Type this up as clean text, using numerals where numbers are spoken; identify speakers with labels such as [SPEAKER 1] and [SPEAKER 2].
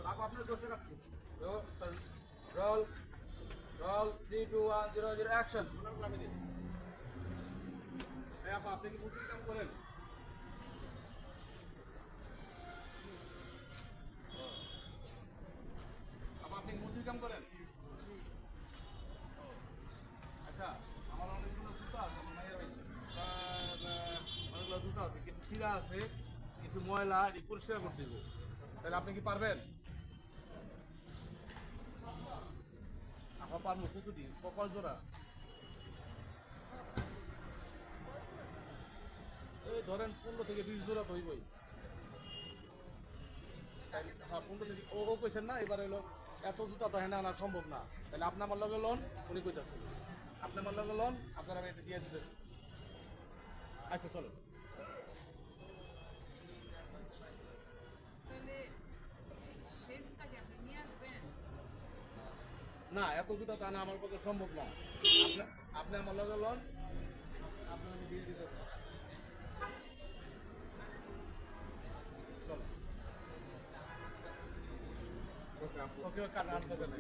[SPEAKER 1] আপু আপনার দোষে রাখছি রোল রোল 3 2 1 0 0 অ্যাকশন। আপু আপনি কি মুসলিম কাম করেন? আপু আপনি মুসলিম কাম করেন? আচ্ছা, আমার অনেকগুলো জুতো আছে, আমার মায়ের বাড়িতে। অনেকগুলো জুতো আছে, কিছু ছিঁড়া আছে, কিছু ময়লা এটি পরিষ্কার করতে হবে। তাহলে আপনি কি পারবেন? আপা পারবো কতটি কয় জোড়া? এই ধরেন 15 থেকে 20 জোড়া তো হইবই। হ্যাঁ 15 থেকে ও কইছেন না, এবার হলো এত জুতা তো হ্যাঁ আনা সম্ভব না। তাহলে আপনি আমার লগে লোন, উনি কইতাছেন আপনি আমার লগে লোন, আপনার আমি এটা দিয়ে দিতেছি। আচ্ছা চলো। না এত জুতা তো আনা আমার পক্ষে সম্ভব না। আপনি আপনি আমার লগে লোন, আপনার আমি দিয়ে দিতেছি। চলো ওকে ওকে কাটা আর দেবেন।